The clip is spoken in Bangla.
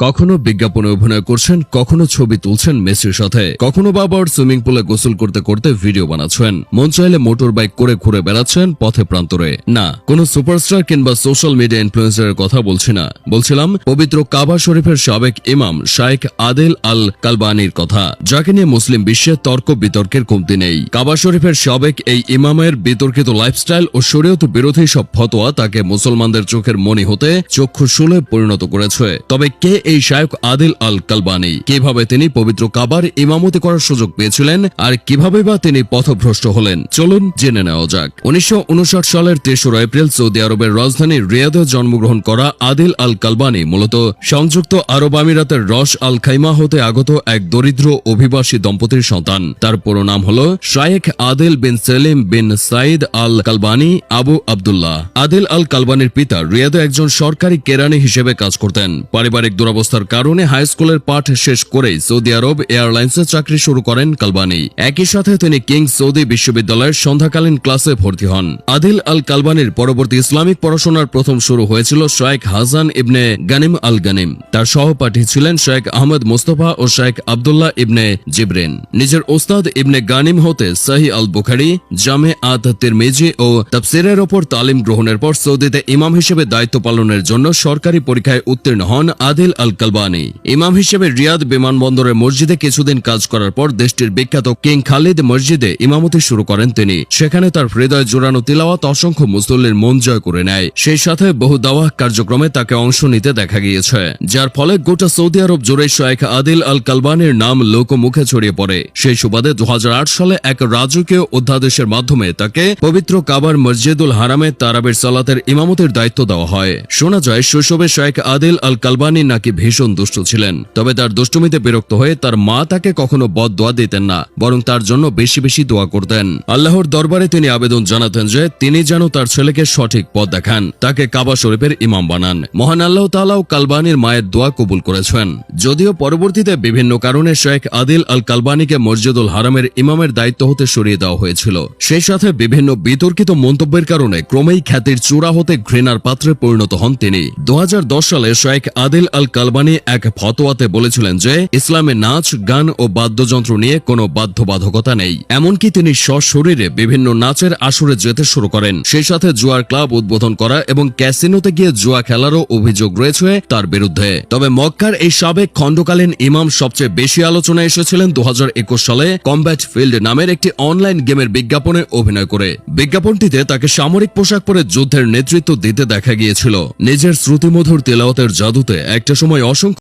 কখনো বিজ্ঞাপনে অভিনয় করছেন, কখনো ছবি তুলছেন মেসির সাথে, কখনো বা আবার সুইমিং পুলে গোসল করতে করতে ভিডিও বানাচ্ছেন, মন চাইলে মোটর বাইক করে ঘুরে বেড়াচ্ছেন পথে প্রান্তরে। না, কোন সুপারস্টার কিংবা সোশ্যাল মিডিয়া ইনফ্লুয়েন্সারের কথা বলছি না, বলছিলাম পবিত্র কাবা শরীফের সাবেক ইমাম শাইখ আদেল আল কালবানির কথা, যাকে নিয়ে মুসলিম বিশ্বে তর্ক বিতর্কের কমতি নেই। কাবা শরীফের সাবেক এই ইমামের বিতর্কিত লাইফস্টাইল ও শরীয়ত বিরোধী সব ফতোয়া তাকে মুসলমানদের চোখের মনি হতে চক্ষুশূলে পরিণত করেছে। তবে কে এই শাইখ আদিল আল কালবানি? কিভাবে তিনি পবিত্র কাবার ইমামতি করার সুযোগ পেয়েছিলেন আর কিভাবে বা তিনি পথভ্রষ্ট হলেন, চলুন জেনে নেওয়া যাক। 1959 সালের 3রা এপ্রিল সৌদি আরবের রাজধানী রিয়াদে জন্মগ্রহণ করা আদিল আল কালবানি মূলত সংযুক্ত আরব আমিরাতের রস আল খাইমা হতে আগত এক দরিদ্র অভিবাসী দম্পতির সন্তান। তার পুরো নাম হল শাইখ আদিল বিন সেলিম বিন সাইদ আল কালবানি আবু আবদুল্লাহ। আদিল আল কালবানির পিতা রিয়াদে একজন সরকারি কেরানি হিসেবে কাজ করতেন। পারিবারিক দুরবস্থার কারণে হাই স্কুলের পাঠ শেষ করেই সৌদি আরব এয়ারলাইন্সে চাকরি শুরু করেন কালবানি। একই সাথে তিনি কিং সৌদি বিশ্ববিদ্যালয়ের সন্ধ্যাকালীন ক্লাসে ভর্তি হন। আদিল আল কালবানির পরবর্তী ইসলামিক পড়াশোনার প্রথম শুরু হয়েছিল শাইখ হাসান ইবনে গানিম আল গানিম। তার সহপাঠী ছিলেন শাইখ আহমদ মুস্তফা ও শাইখ আবদুল্লাহ ইবনে জিবরিন। নিজের ওস্তাদ ইবনে গানিম হতে সহিহ আল বুখারী, জামে আত তিরমিজি ও তাফসীরের ওপর তালিম গ্রহণের পর সৌদিতে ইমাম হিসেবে দায়িত্ব পালনের জন্য সরকারি পরীক্ষায় উত্তীর্ণ হন আদিল আল কালবানি। ইমাম হিসেবে রিয়াদ বিমানবন্দরের মসজিদে কিছুদিন কাজ করার পর দেশটির বিখ্যাত কিং খালিদ মসজিদে ইমামতি শুরু করেন তিনি। সেখানে তার হৃদয় জোড়ানো তিলাওয়াত অসংখ্য মুসল্লির মন জয় করে নেয়। সেই সাথে বহু দাওয়াহ কার্যক্রমে তাকে অংশ নিতে দেখা গিয়েছে, যার ফলে গোটা সৌদি আরব জুড়ে শাইখ আদিল আল কালবানির নাম লোকমুখে ছড়িয়ে পড়ে। সেই সুবাদে 2008 সালে এক রাজকীয় অধ্যাদেশের মাধ্যমে তাকে পবিত্র কাবার মসজিদুল হারামে তারাবির সালাতের ইমামতির দায়িত্ব দেওয়া হয়। শোনা যায় শৈশবে শাইখ আদিল আল কালবানি নাকি ভীষণ দুষ্ট ছিলেন। তবে তার দুষ্টুমিতে বিরক্ত হয়ে তার মা তাকে কখনো বদদোয়া দিতেন না, বরং তার জন্য বেশি বেশি দোয়া করতেন। আল্লাহর দরবারে তিনি আবেদন জানাতেন যে তিনি যেন তার ছেলেকে সঠিক পথ দেখান, তাকে কাবা শরীফের ইমাম বানান। মহান আল্লাহ তাআলাও কালবানির মায়ের দোয়া কবুল করেছেন। যদিও পরবর্তীতে বিভিন্ন কারণে শাইখ আদিল আল কালবানিকে মসজিদুল হারামের ইমামের দায়িত্ব হতে সরিয়ে দেওয়া হয়েছিল। সেই সাথে বিভিন্ন বিতর্কিত মন্তব্যের কারণে ক্রমেই খ্যাতির চূড়া হতে ঘৃণার পাত্রে পরিণত হন তিনি। 2010 সালে শাইখ আদিল আল কালবানি এক ফতোয়াতে বলেছিলেন যে ইসলামে নাচ, গান ও বাদ্যযন্ত্র নিয়ে কোনো বাধ্যবাধকতা নেই। এমনকি তিনি সশরীরে বিভিন্ন নাচের আসরে যেতে শুরু করেন। সেই সাথে জুয়ার ক্লাব উদ্বোধন করা এবং ক্যাসিনোতে গিয়ে জুয়া খেলারও অভিযোগ রয়েছে তার বিরুদ্ধে। তবে মক্কার এই সাবেক খণ্ডকালীন ইমাম সবচেয়ে বেশি আলোচনায় এসেছিলেন 2021 সালে কমব্যাট ফিল্ড নামের একটি অনলাইন গেমের বিজ্ঞাপনে অভিনয় করে। বিজ্ঞাপনটিতে তাকে সামরিক পোশাক পরে যুদ্ধের নেতৃত্ব দিতে দেখা গিয়েছিল। নিজের শ্রুতিমধুর তেলাওয়াতের জাদুতে একটা সময় অসংখ্য